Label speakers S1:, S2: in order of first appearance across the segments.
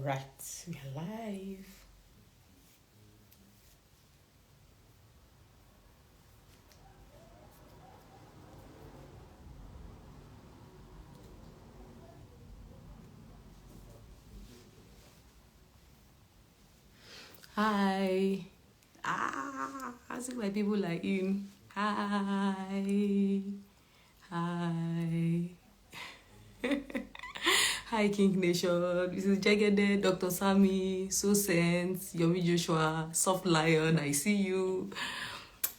S1: Right, we are live. Hi. I see my people are in. Hi. Hi. Hi, King Nation. This is Jegede, Dr. Sammy, So Sense, Yomi Joshua, Soft Lion. I see you.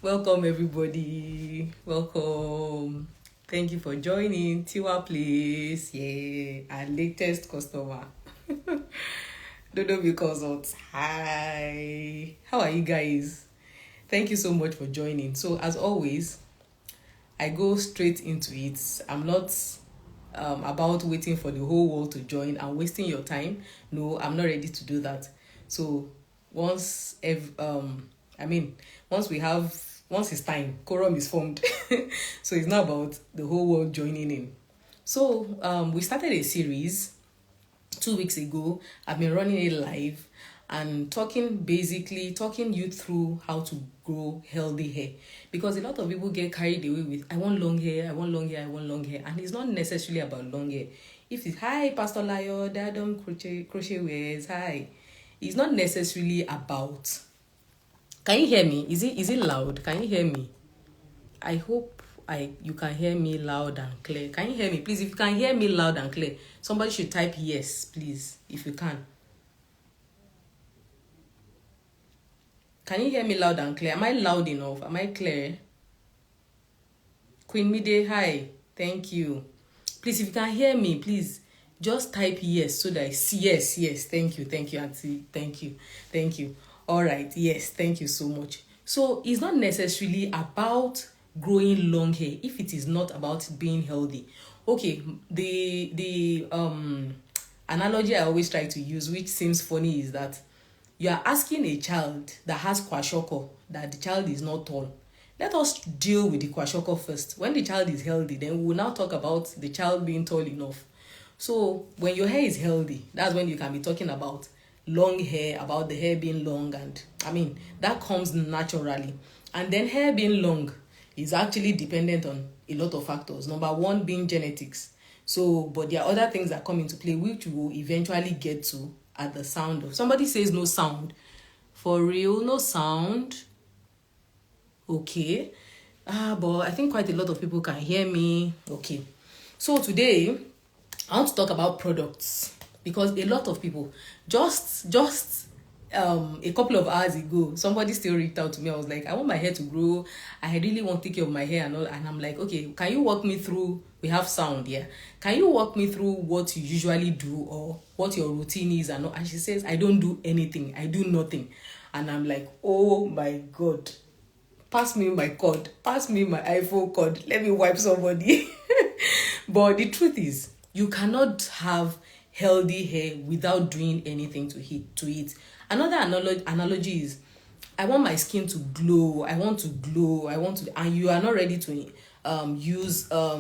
S1: Welcome, everybody. Welcome. Thank you for joining Tiwa Place. Yeah, our latest customer. Dodo Consult. Hi. How are you guys? Thank you so much for joining. So, as always, I go straight into it. I'm not about waiting for the whole world to join and wasting your time. No, I'm not ready to do that. So, once once we have once it's time, quorum is formed. So it's not about the whole world joining in. So we started a series 2 weeks ago. I've been running it live and talking you through how to grow healthy hair, because a lot of people get carried away with I want long hair, I want long hair, I want long hair, and it's not necessarily about long hair. If it's hi Pastor Layo, Dadon crochet wears, hi, it's not necessarily about. Can you hear me? Is it loud? Can you hear me? I hope you can hear me loud and clear. Can you hear me? Please, if you can hear me loud and clear, somebody should type yes, please, if you can. Can you hear me loud and clear? Am I loud enough? Am I clear? Queen Mide, hi. Thank you. Please, if you can hear me, please just type yes so that I see. Yes. Thank you, Auntie. Thank you. All right. Yes, thank you so much. So it's not necessarily about growing long hair if it is not about being healthy. Okay, the analogy I always try to use, which seems funny, is that you are asking a child that has kwashiorkor that the child is not tall. Let us deal with the kwashiorkor first. When the child is healthy, then we will now talk about the child being tall enough. So when your hair is healthy, that's when you can be talking about long hair, about the hair being long, and that comes naturally. And then hair being long is actually dependent on a lot of factors. Number one being genetics. So, but there are other things that come into play, which we will eventually get to at the sound of. Somebody says no sound. For real, no sound. Okay. But I think quite a lot of people can hear me. Okay. So today, I want to talk about products, because a lot of people just a couple of hours ago, somebody still reached out to me. I was like, I want my hair to grow. I really want to take care of my hair and all. And I'm like, okay, can you walk me through? We have sound here. Can you walk me through what you usually do or what your routine is and all? And she says, I don't do anything. I do nothing. And I'm like, oh my God. Pass me my cord. Pass me my iPhone cord. Let me wipe somebody. But the truth is, you cannot have healthy hair without doing anything to it. Another analogy is, I want my skin to glow. I want to glow. And you are not ready to use a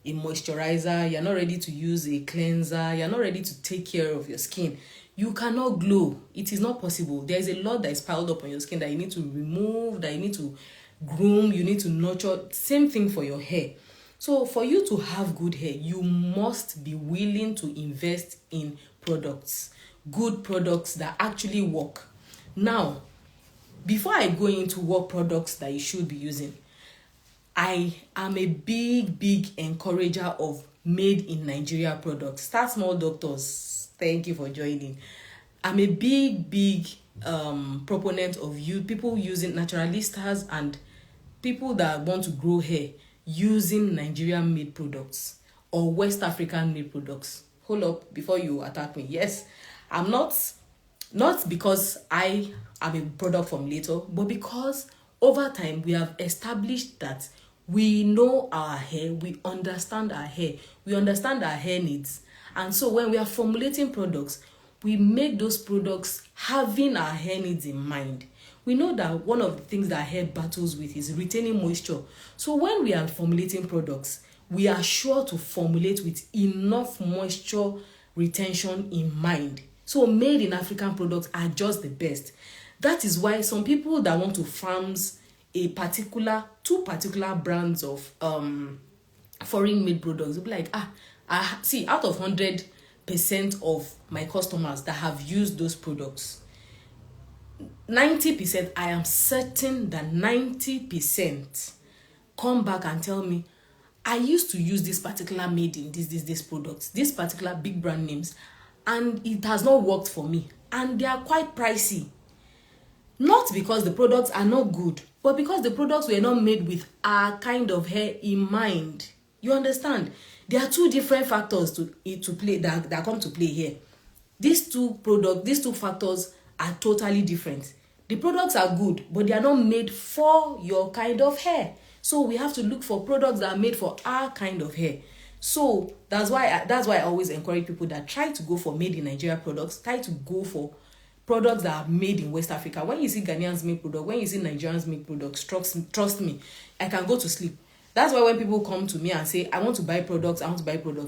S1: moisturizer. You're not ready to use a cleanser. You're not ready to take care of your skin. You cannot glow. It is not possible. There is a lot that is piled up on your skin that you need to remove, that you need to groom, you need to nurture. Same thing for your hair. So for you to have good hair, you must be willing to invest in products, good products that actually work. Now, before I go into what products that you should be using, I am a big encourager of made in Nigeria products. Start Small Doctors, thank you for joining. I'm a big proponent of people using naturalistas and people that want to grow hair using Nigerian made products or West African made products. Hold up before you attack me. Yes, I'm not because I am a product formulator, but because over time we have established that we know our hair, we understand our hair, we understand our hair needs. And so when we are formulating products, we make those products having our hair needs in mind. We know that one of the things that hair battles with is retaining moisture. So when we are formulating products, we are sure to formulate with enough moisture retention in mind, So made in African products are just the best. That is why some people that want to farms two particular brands of foreign made products, they'll be like, I see, out of 100% of my customers that have used those products, 90%, I am certain that 90% come back and tell me, I used to use this particular made in this products, this particular big brand names, and it has not worked for me, and they are quite pricey. Not because the products are not good, but because the products were not made with our kind of hair in mind. You understand? There are two different factors to play that come to play here. These two factors are totally different. The products are good, but they are not made for your kind of hair. So we have to look for products that are made for our kind of hair. So that's why I always encourage people that try to go for made in Nigeria products, try to go for products that are made in West Africa. When you see Ghanaians make products, when you see Nigerians make products, trust me, I can go to sleep. That's why when people come to me and say, I want to buy products,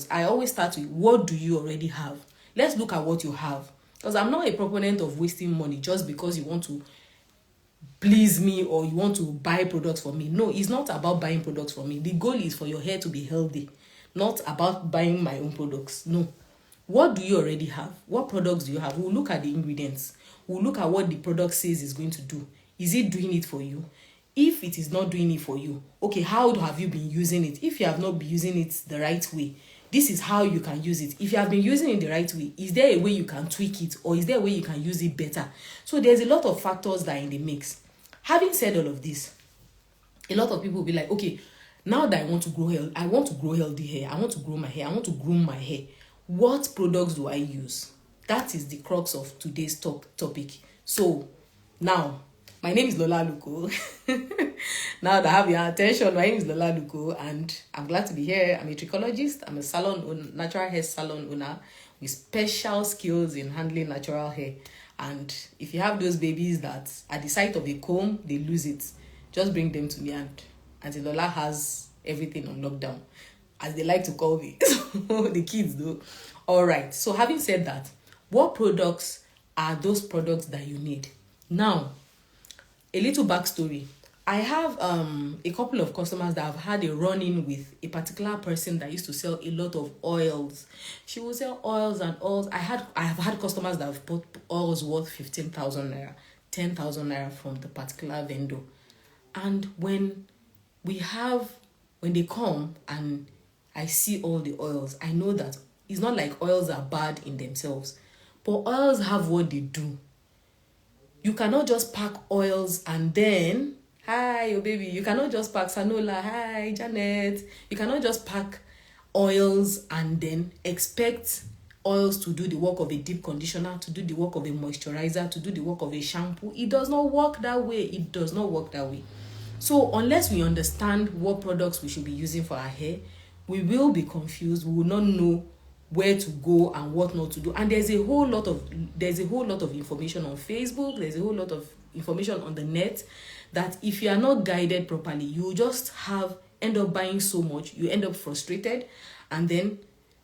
S1: I always start with, what do you already have? Let's look at what you have. Because I'm not a proponent of wasting money just because you want to please me or you want to buy products for me. No, it's not about buying products for me. The goal is for your hair to be healthy, not about buying my own products. No. What do you already have? What products do you have? We'll look at the ingredients. We'll look at what the product says is going to do. Is it doing it for you? If it is not doing it for you, okay, how have you been using it? If you have not been using it the right way, this is how you can use it. If you have been using it the right way, is there a way you can tweak it, or is there a way you can use it better? So there's a lot of factors that are in the mix. Having said all of this, a lot of people will be like, okay, now that I want to grow healthy hair, I want to grow my hair, I want to groom my hair. What products do I use? That is the crux of today's topic. So now, my name is Lola Aluko. Now that I have your attention, my name is Lola Aluko, and I'm glad to be here. I'm a trichologist. I'm a natural hair salon owner with special skills in handling natural hair. And if you have those babies that at the sight of a comb, they lose it, just bring them to me, and Auntie Lola has everything on lockdown, as they like to call me. The kids do. All right. So having said that, what products are those products that you need? Now, a little backstory. I have a couple of customers that have had a run-in with a particular person that used to sell a lot of oils. She will sell oils and oils. I have had customers that have bought oils worth 15,000 naira, 10,000 naira from the particular vendor. And when they come and I see all the oils, I know that it's not like oils are bad in themselves, but oils have what they do. You cannot just pack oils and then, hi, oh baby. You cannot just pack Sanola, hi, Janet. You cannot just pack oils and then expect oils to do the work of a deep conditioner, to do the work of a moisturizer, to do the work of a shampoo. It does not work that way. It does not work that way. So unless we understand what products we should be using for our hair, we will be confused. We will not know where to go and what not to do. And there's a whole lot of information on Facebook. There's a whole lot of information on the net that if you are not guided properly, you just end up buying so much, you end up frustrated, and then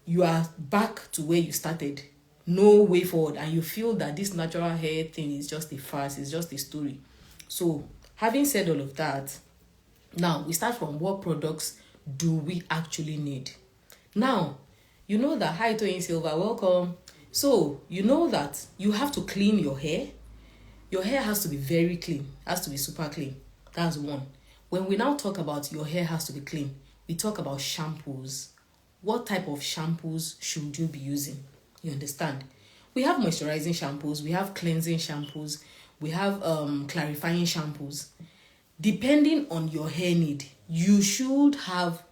S1: you are back to where you started. No way forward, and you feel that this natural hair thing is just a farce, it's just a story. So having said all of that, now we start from what products do we actually need. Now, you know that, hi Toyin Silva, welcome. So you know that you have to clean your hair. Your hair has to be very clean, has to be super clean. That's one. When we now talk about your hair has to be clean, we talk about shampoos. What type of shampoos should you be using? You understand? We have moisturizing shampoos, we have cleansing shampoos, we have clarifying shampoos. Depending on your hair need, you should have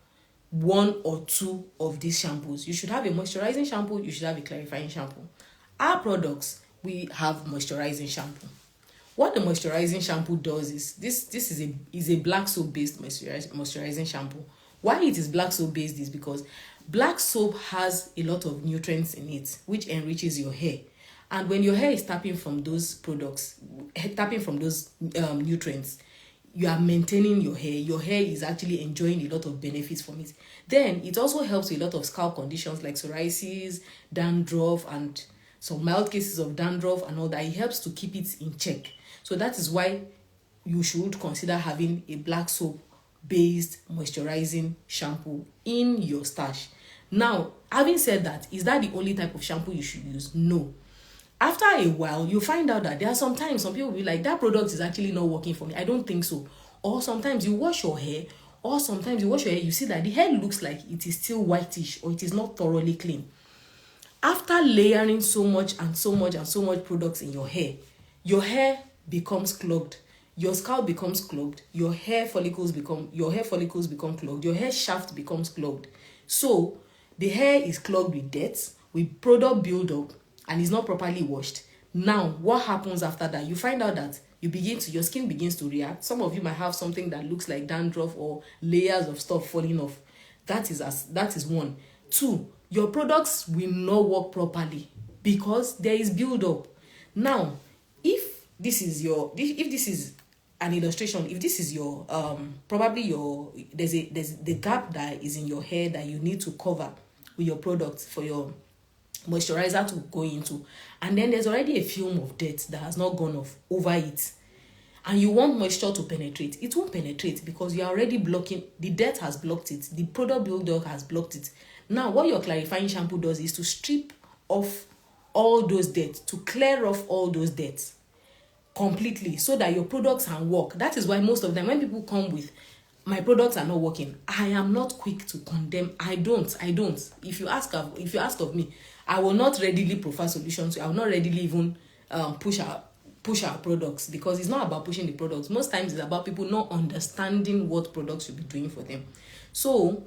S1: one or two of these shampoos. You should have a moisturizing shampoo, you should have a clarifying shampoo. Our products, we have moisturizing shampoo. What the moisturizing shampoo does is this is a black soap based moisturizing shampoo. Why it is black soap based is because black soap has a lot of nutrients in it which enriches your hair. And when your hair is tapping from those nutrients, you are maintaining your hair. Your hair is actually enjoying a lot of benefits from it. Then it also helps with a lot of scalp conditions like psoriasis, dandruff, and some mild cases of dandruff and all that. It helps to keep it in check. So that is why you should consider having a black soap based moisturizing shampoo in your stash. Now, having said that, is that the only type of shampoo you should use? No. After a while, you find out that there are sometimes some people will be like, that product is actually not working for me. I don't think so. Or sometimes you wash your hair, you see that the hair looks like it is still whitish or it is not thoroughly clean. After layering so much products in your hair becomes clogged. Your scalp becomes clogged, your hair follicles become clogged, your hair shaft becomes clogged. So the hair is clogged with dirt, with product buildup, and is not properly washed. Now, what happens after that? You find out that your skin begins to react. Some of you might have something that looks like dandruff or layers of stuff falling off. That is one. Two, your products will not work properly because there is buildup. Now, if this is an illustration, if this is your there's the gap that is in your hair that you need to cover with your product for your moisturizer to go into, and then there's already a film of dirt that has not gone off over it, and you want moisture to penetrate, it won't penetrate because you're already blocking. The dirt has blocked it, the product buildup has blocked it. Now what your clarifying shampoo does is to strip off all those dirt, to clear off all those dirt completely, so that your products can work. That is why most of them, when people come with my products are not working, I am not quick to condemn. I don't. If you ask of me, I will not readily prefer solutions. I will not readily even push our products, because it's not about pushing the products. Most times it's about people not understanding what products should be doing for them. So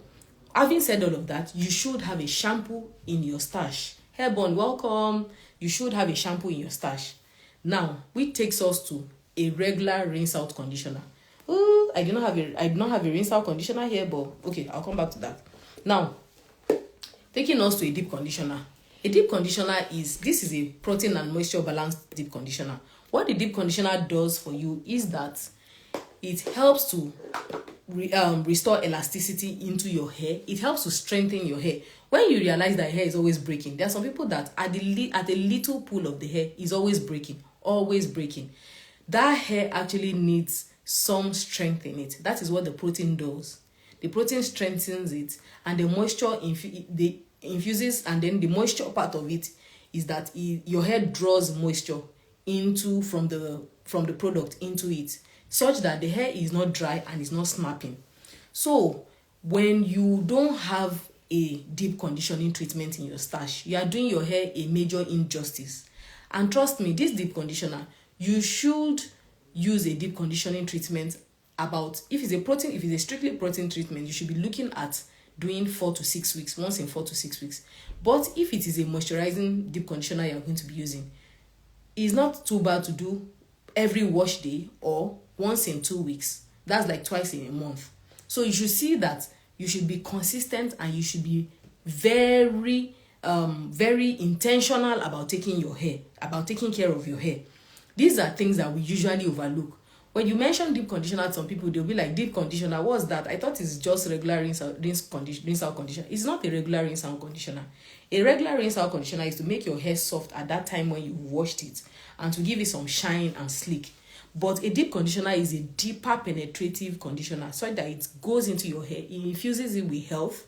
S1: having said all of that, you should have a shampoo in your stash. Hairborne, welcome. You should have a shampoo in your stash. Now, which takes us to a regular rinse out conditioner. Oh, I do not have a rinse out conditioner here, but okay, I'll come back to that. Now, taking us to a deep conditioner. A deep conditioner is a protein and moisture balanced deep conditioner. What the deep conditioner does for you is that it helps to restore elasticity into your hair. It helps to strengthen your hair. When you realize that hair is always breaking, there are some people that at a little pull of the hair is always breaking. That hair actually needs some strength in it. That is what the protein does. The protein strengthens it, and the moisture infuses, and then the moisture part of it is that your hair draws moisture from the product into it, such that the hair is not dry and is not snapping. So when you don't have a deep conditioning treatment in your stash, you are doing your hair a major injustice. And trust me, this deep conditioner, you should use a deep conditioning treatment if it's a strictly protein treatment, you should be looking at doing 4 to 6 weeks, once in 4 to 6 weeks. But if it is a moisturizing deep conditioner you're going to be using, it's not too bad to do every wash day or once in 2 weeks. That's like twice in a month. So you should see that you should be consistent, and you should be very intentional about taking care of your hair. These are things that we usually overlook. When you mention deep conditioner to some people, they'll be like, deep conditioner, what's that? I thought it's just regular rinse out conditioner. It's not a regular rinse out conditioner. A regular rinse out conditioner is to make your hair soft at that time when you've washed it, and to give it some shine and sleek. But a deep conditioner is a deeper penetrative conditioner, so that it goes into your hair, it infuses it with health,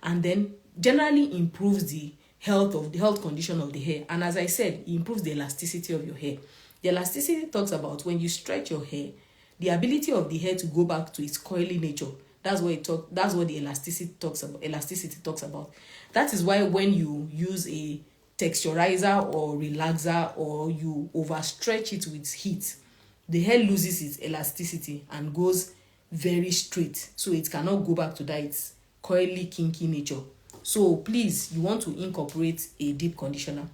S1: and then generally improves the health condition of the hair. And as I said, it improves the elasticity of your hair. The elasticity talks about when you stretch your hair, the ability of the hair to go back to its coily nature. That's what the elasticity talks about. That is why when you use a texturizer or relaxer, or you overstretch it with heat, the hair loses its elasticity and goes very straight, so it cannot go back to that its coily, kinky nature. So please, you want to incorporate a deep conditioner.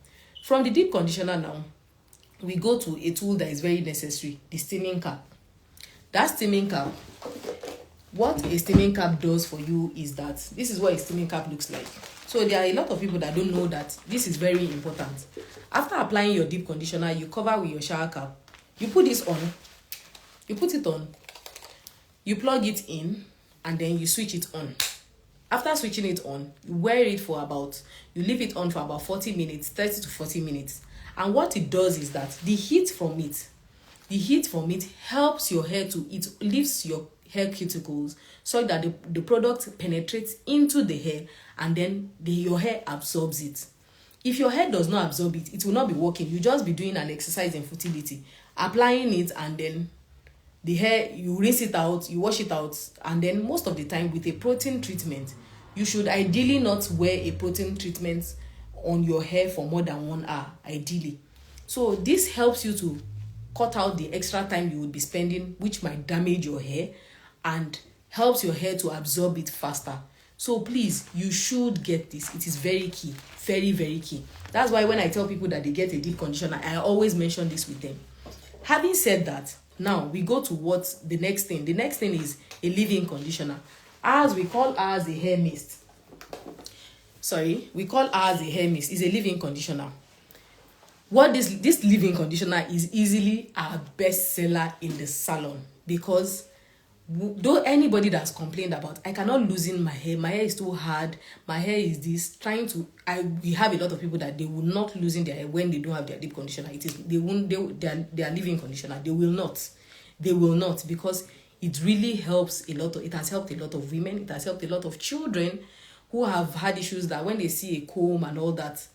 S1: From the deep conditioner now, we go to a tool that is very necessary, the steaming cap. That steaming cap, what a steaming cap does for you is that this is what a steaming cap looks like. So there are a lot of people that don't know that this is very important. After applying your deep conditioner, you cover with your shower cap. You put it on, you plug it in, and then you switch it on. After switching it on, you wear it for about, you leave it on for about 40 minutes, 30 to 40 minutes. And what it does is that the heat from it helps your hair to, it lifts your hair cuticles so that the product penetrates into the hair, and then your hair absorbs it. If your hair does not absorb it, it will not be working. You just be doing an exercise in futility, applying it, and then the hair, you rinse it out, you wash it out. And then most of the time with a protein treatment, you should ideally not wear a protein treatment on your hair for more than 1 hour, ideally. So this helps you to cut out the extra time you would be spending, which might damage your hair, and helps your hair to absorb it faster. So please, you should get this. It is very key, very, very key. That's why when I tell people that they get a deep conditioner, I always mention this with them. Having said that, now we go to what the next thing. The next thing is a leave-in conditioner. As we call ours a hair mist. We call ours a hair mist. It's a leave-in conditioner. What this leave-in conditioner is easily our best seller in the salon, because though anybody that's complained about, I cannot loosen my hair is too hard, my hair is this, we have a lot of people that they will not loosen their hair when they don't have their deep conditioner. Their leave-in conditioner, they will not, because it really helps a lot. It has helped a lot of women, it has helped a lot of children who have had issues that when they see a comb and all that,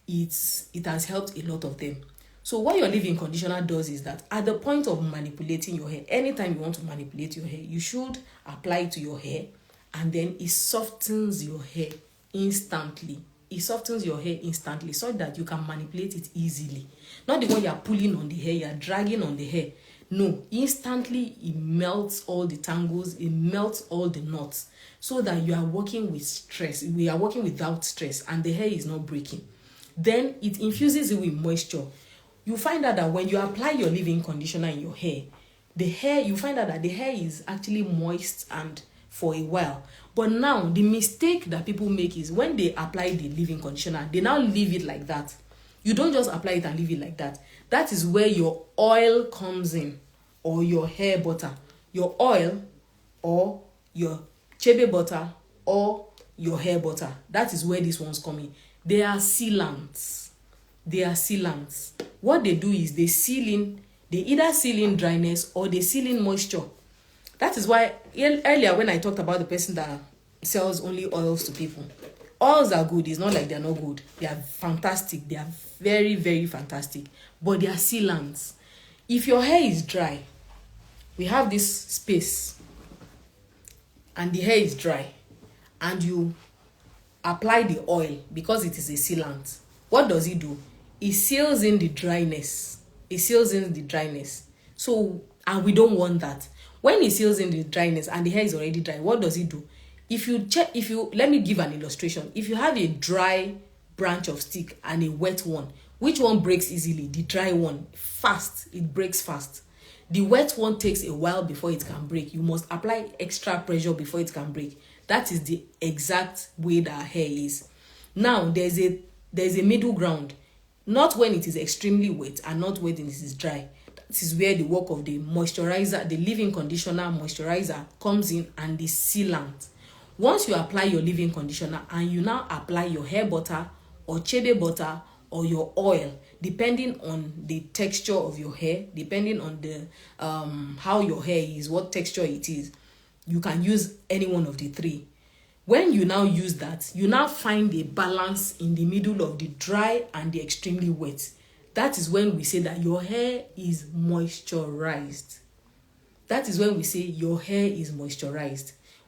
S1: it has helped a lot of them. So what your leave-in conditioner does is that at the point of manipulating your hair, anytime you want to manipulate your hair, you should apply it to your hair, and then it softens your hair instantly. It softens your hair instantly so that you can manipulate it easily. Not the one you are pulling on the hair, you are dragging on the hair. No, instantly it melts all the tangles, it melts all the knots, so that you are working with stress. We are working without stress, and the hair is not breaking. Then it infuses it with moisture. You find out that when you apply your leave-in conditioner in your hair, you find out that the hair is actually moist and for a while. But now the mistake that people make is when they apply the leave-in conditioner, they now leave it like that. You don't just apply it and leave it like that. That is where your oil comes in, or your hair butter. Your oil or your chebe butter or your hair butter. That is where these ones come in. They are sealants. What they do is they either seal in dryness or they seal in moisture. That is why earlier when I talked about the person that sells only oils to people, oils are good. It's not like they're not good. They are fantastic. They are very, very fantastic. But they are sealants. If your hair is dry, we have this space and the hair is dry, and you apply the oil because it is a sealant. What does it do? It seals in the dryness. So, and we don't want that. When it seals in the dryness and the hair is already dry, what does it do? Let me give an illustration. If you have a dry branch of stick and a wet one, which one breaks easily? The dry one. It breaks fast. The wet one takes a while before it can break. You must apply extra pressure before it can break. That is the exact way that our hair is. Now, there's a middle ground. Not when it is extremely wet and not when it is dry. That is where the work of the moisturizer, the leave-in conditioner moisturizer comes in, and the sealant. Once you apply your leave-in conditioner and you now apply your hair butter or chebe butter or your oil, depending on the texture of your hair, depending on the how your hair is, what texture it is, you can use any one of the three. When you now use that, you now find a balance in the middle of the dry and the extremely wet. That is when we say that your hair is moisturized.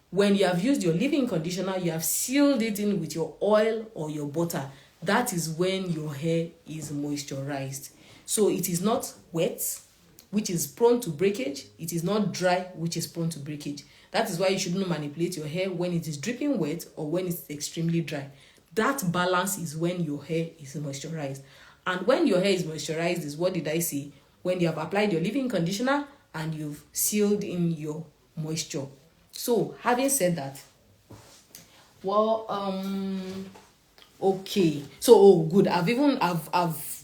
S1: When you have used your leave-in conditioner, you have sealed it in with your oil or your butter. That is when your hair is moisturized. So it is not wet, which is prone to breakage. It is not dry, which is prone to breakage. That is why you should not manipulate your hair when it is dripping wet or when it's extremely dry. That balance is when your hair is moisturized. And when your hair is moisturized is, what did I say? When you have applied your leave-in conditioner and you've sealed in your moisture. So, having said that, okay. So, good. I've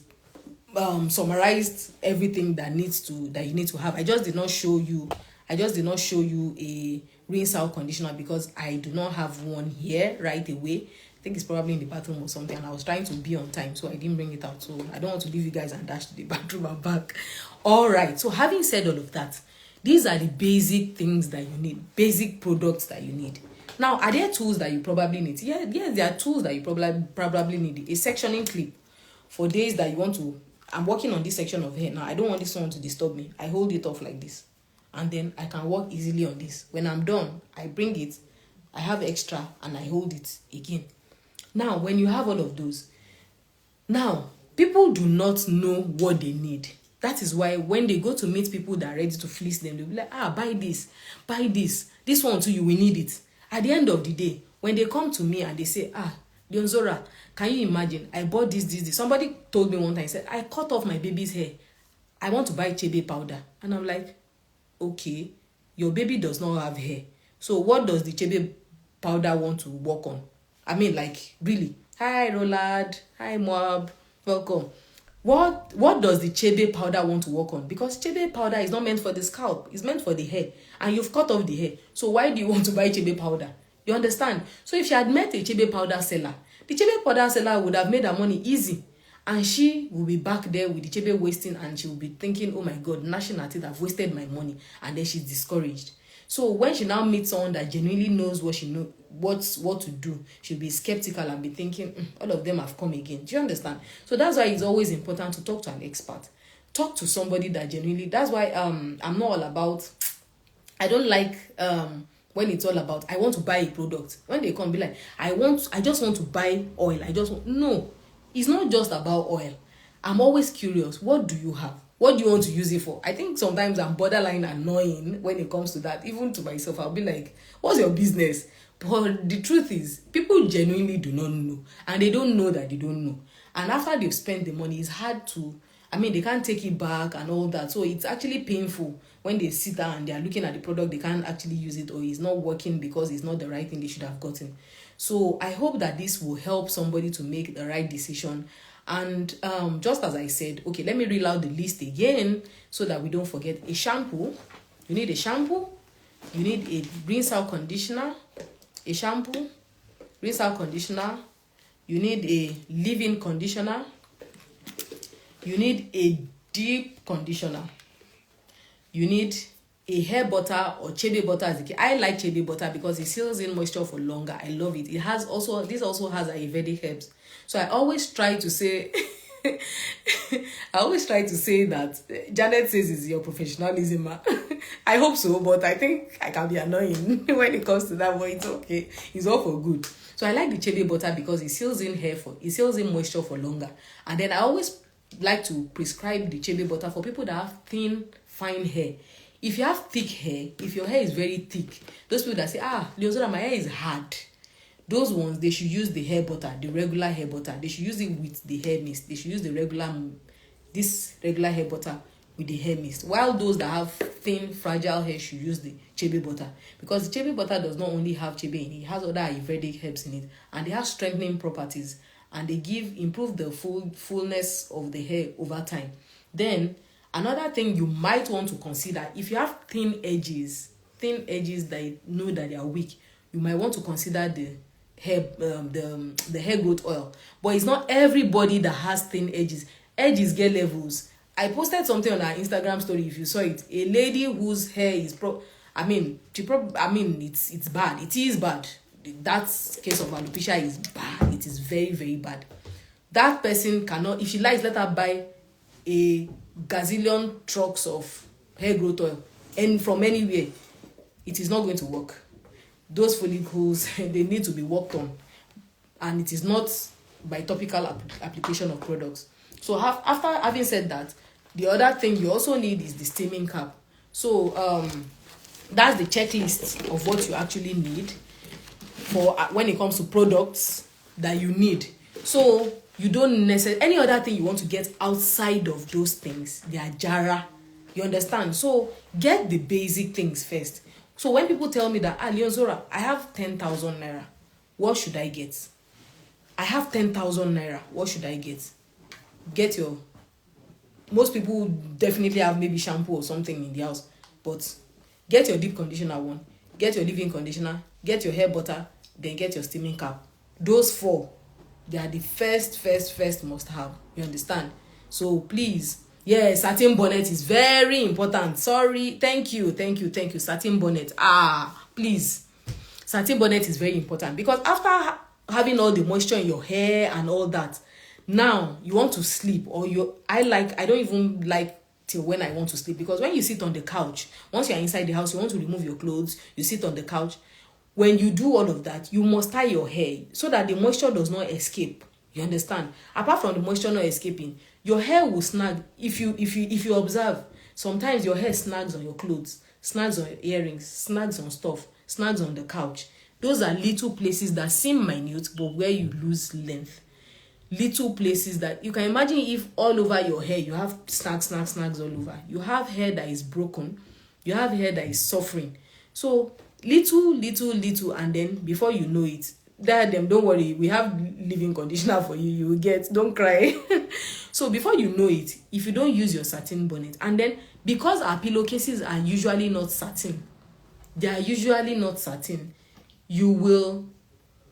S1: summarized everything that you need to have. I just did not show you a rinse out conditioner because I do not have one here right away. I think it's probably in the bathroom or something, and I was trying to be on time, so I didn't bring it out. So I don't want to leave you guys and dash to the bathroom and back. All right, so having said all of that, these are the basic things that you need, basic products that you need. Now, are there tools that you probably need? Yes, there are tools that you probably need. A sectioning clip for days that you want to. I'm working on this section of hair now. I don't want this one to disturb me. I hold it off like this, and then I can work easily on this. When I'm done, I bring it, I have extra, and I hold it again. Now, when you have all of those, now people do not know what they need. That is why when they go to meet people that are ready to fleece them, they'll be like, buy this, this one too, you will need it. At the end of the day, when they come to me and they say, Leonzora, can you imagine? I bought this. Somebody told me one time, he said, I cut off my baby's hair. I want to buy chebe powder. And I'm like, okay, your baby does not have hair. So what does the chebe powder want to work on? I mean, like, really? Hi, Roland. Hi, Moab. Welcome. What does the chebe powder want to work on? Because chebe powder is not meant for the scalp. It's meant for the hair. And you've cut off the hair. So why do you want to buy chebe powder? You understand? So if she had met a chebe powder seller, the chebe powder seller would have made her money easy. And she will be back there with the chebe wasting, and she will be thinking, oh my God, gnashing at it, I've wasted my money. And then she's discouraged. So when she now meets someone that genuinely knows what she knows, what to do, she'll be skeptical and be thinking, all of them have come again. Do you understand? So that's why it's always important to talk to an expert. Talk to somebody that genuinely, that's why I'm not all about, I don't like when it's all about, I want to buy a product. When they come, be like, I just want to buy oil. No, it's not just about oil. I'm always curious, what do you have? What do you want to use it for? I think sometimes I'm borderline annoying when it comes to that. Even to myself, I'll be like, what's your business? But the truth is, people genuinely do not know. And they don't know that they don't know. And after they've spent the money, it's hard to, they can't take it back and all that. So it's actually painful when they sit down and they're looking at the product, they can't actually use it, or it's not working because it's not the right thing they should have gotten. So I hope that this will help somebody to make the right decision. And just as I said, okay, let me reel out the list again so that we don't forget. A shampoo, you need a shampoo, you need a rinse out conditioner, a shampoo, rinse out conditioner, you need a leave-in conditioner, you need a deep conditioner, you need a hair butter or chebe butter as the case. I like chebe butter because it seals in moisture for longer. I love it. This also has Ayurvedic herbs. So I always try to say that Janet says it's your professionalism. I hope so, but I think I can be annoying when it comes to that, but it's okay. It's all for good. So I like the chebe butter because it seals in moisture for longer. And then I always like to prescribe the chebe butter for people that have thin, fine hair. If you have thick hair, if your hair is very thick, those people that say, Leonzora, my hair is hard, those ones, they should use the hair butter, the regular hair butter. They should use it with the hair mist. They should use this regular hair butter with the hair mist. While those that have thin, fragile hair should use the chebe butter. Because the chebe butter does not only have chebe in it, it has other Ayurvedic herbs in it. And they have strengthening properties. And they improve the fullness of the hair over time. Then, another thing you might want to consider, if you have thin edges that you know that they are weak, you might want to consider the hair growth oil. But it's not everybody that has thin edges. Edges get levels. I posted something on our Instagram story, if you saw it. A lady whose hair is it's bad. It is bad. That case of alopecia is bad. It is very, very bad. That person cannot, if she likes, let her buy a gazillion trucks of hair growth oil and from anywhere. It is not going to work. Those follicles, they need to be worked on, and it is not by topical application of products. So after having said that, the other thing you also need is the steaming cap. So that's the checklist of what you actually need for when it comes to products that you need. So you don't necessarily, any other thing you want to get outside of those things, they are jara. You understand? So get the basic things first. So when people tell me that, Leonzora, I have 10,000 naira, what should I get? I have 10,000 naira, what should I get? Most people definitely have maybe shampoo or something in the house, but get your deep conditioner one, get your leave-in conditioner, get your hair butter, then get your steaming cap. Those 4, they are the first must have. You understand? So please, yeah, satin bonnet is very important. Sorry, thank you. Satin bonnet. Please, satin bonnet is very important, because after having all the moisture in your hair and all that, now you want to sleep, or I don't even like till when I want to sleep, because when you sit on the couch, once you're inside the house, you want to remove your clothes, you sit on the couch. When you do all of that, you must tie your hair so that the moisture does not escape. You understand? Apart from the moisture not escaping, your hair will snag. If you observe, sometimes your hair snags on your clothes, snags on your earrings, snags on stuff, snags on the couch. Those are little places that seem minute, but where you lose length. Little places that you can imagine, if all over your hair you have snags all over. You have hair that is broken, you have hair that is suffering. So little, and then before you know it, don't worry, we have leave-in conditioner for you. You will get, don't cry. So before you know it, if you don't use your satin bonnet, and then because our pillowcases are usually not satin, your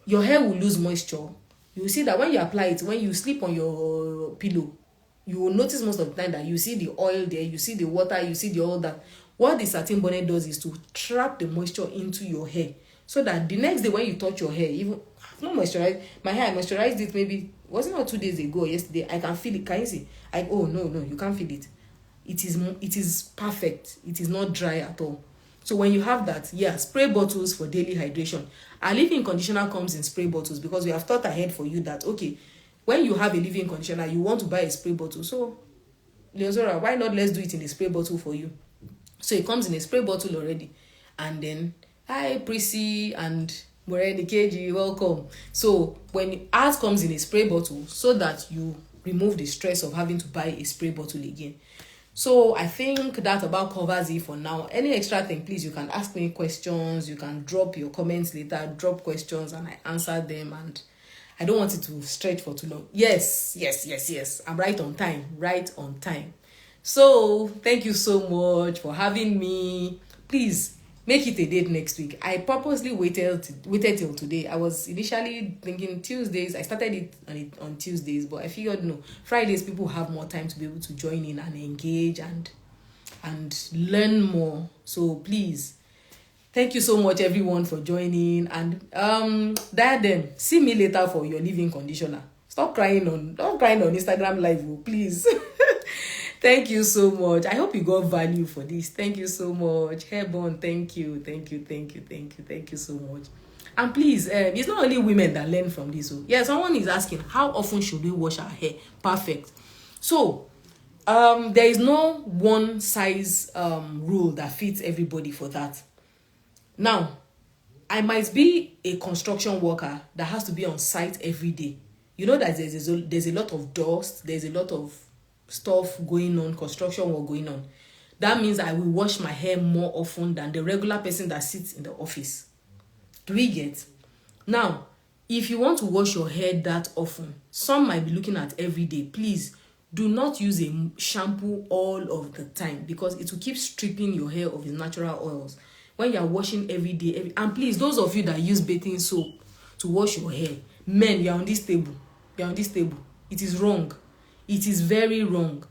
S1: hair will lose moisture. You will see that when you apply it, when you sleep on your pillow, you will notice most of the time that you see the oil there, you see the water, you see the all that. What the satin bonnet does is to trap the moisture into your hair, so that the next day when you touch your hair, even not moisturize my hair, I moisturized it maybe, was it not 2 days ago or yesterday? I can feel it. Can you see? Oh no, you can't feel it. It is perfect. It is not dry at all. So when you have that, spray bottles for daily hydration. Our leave-in conditioner comes in spray bottles, because we have thought ahead for you that, okay, when you have a leave-in conditioner, you want to buy a spray bottle. So, Leozora, why not let's do it in a spray bottle for you? So it comes in a spray bottle already. And then, hi, Prissy and Moreni KG, welcome. So when ours comes in a spray bottle, so that you remove the stress of having to buy a spray bottle again. So I think that about covers it for now. Any extra thing, please, you can ask me questions. You can drop your comments later, drop questions, and I answer them. And I don't want it to stretch for too long. Yes. I'm right on time. So thank you so much for having me. Please make it a date next week. I purposely waited till today. I was initially thinking Tuesdays. I started it on Tuesdays, but I figured no, Fridays people have more time to be able to join in and engage and learn more. So please, thank you so much everyone for joining. And Diadem, see me later for your leave-in conditioner. Stop crying on Instagram Live, please. Thank you so much. I hope you got value for this. Thank you so much. Hairborn, thank you so much. And please, it's not only women that learn from this. So, someone is asking, how often should we wash our hair? Perfect. So, there is no one size rule that fits everybody for that. Now, I might be a construction worker that has to be on site every day. You know that there's a lot of dust, there's a lot of stuff going on, construction work going on. That means I will wash my hair more often than the regular person that sits in the office. Do we get? Now, if you want to wash your hair that often, some might be looking at every day. Please do not use a shampoo all of the time, because it will keep stripping your hair of its natural oils. When you are washing every day, and please, those of you that use bathing soap to wash your hair, men, you're on this table. It is wrong. It is very wrong.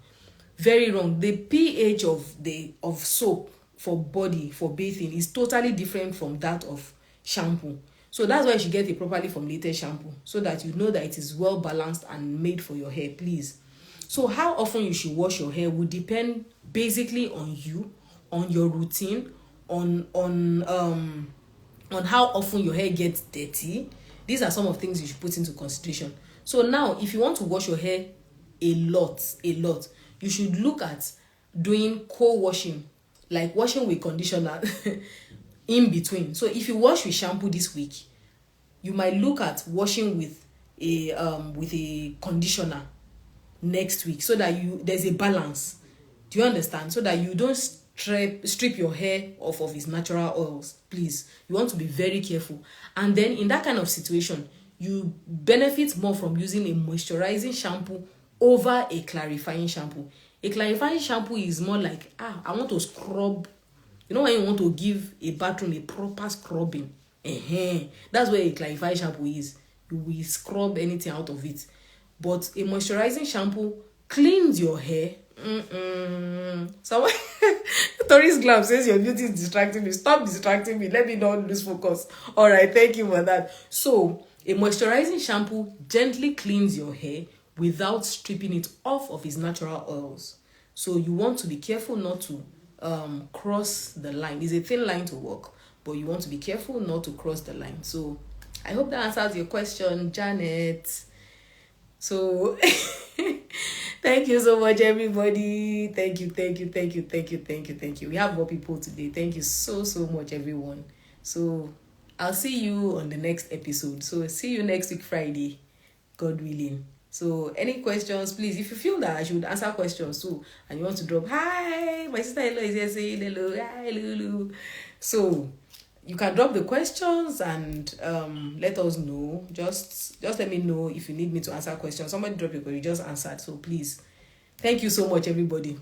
S1: The pH of soap for body, for bathing, is totally different from that of shampoo. So that's why you should get a properly formulated shampoo, so that you know that it is well balanced and made for your hair, please. So how often you should wash your hair will depend basically on you, on your routine, on how often your hair gets dirty. These are some of the things you should put into consideration. So now, if you want to wash your hair a lot, you should look at doing co-washing, like washing with conditioner in between. So if you wash with shampoo this week, you might look at washing with a conditioner next week, so that there's a balance. Do you understand? So that you don't strip your hair off of its natural oils. Please, you want to be very careful. And then in that kind of situation, you benefit more from using a moisturizing shampoo over a clarifying shampoo. A clarifying shampoo is more like, I want to scrub You know when you want to give a bathroom a proper scrubbing, that's where a clarifying shampoo is. You will scrub anything out of it. But a moisturizing shampoo cleans your hair. Someone Tori's Glam says your beauty is distracting me. Stop distracting me. Let me not lose focus. All right, thank you for that. So a moisturizing shampoo gently cleans your hair without stripping it off of its natural oils. So you want to be careful not to cross the line. It's a thin line to walk, but you want to be careful not to cross the line. So I hope that answers your question, Janet. So thank you so much, everybody. Thank you. We have more people today. Thank you so much, everyone. So I'll see you on the next episode. So see you next week, Friday, God willing. So any questions, please, if you feel that I should answer questions too, and you want to drop, hi, my sister Hello is here saying hello, hi Lulu. So you can drop the questions and let us know. Just let me know if you need me to answer questions. Somebody drop your question, you just answered. So please, thank you so much, everybody.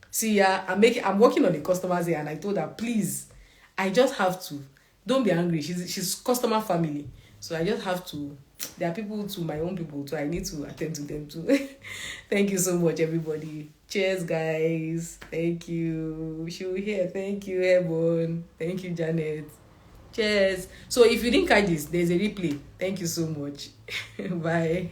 S1: See ya. I'm working on the customers here, and I told her, please, I just have to. Don't be angry. She's customer family, so I just have to. There are people to my own people, so I need to attend to them too. Thank you so much, everybody. Cheers, guys. Thank you. She'll hear. Thank you, Ebon. Thank you, Janet. Cheers. So if you didn't catch this, there's a replay. Thank you so much. Bye.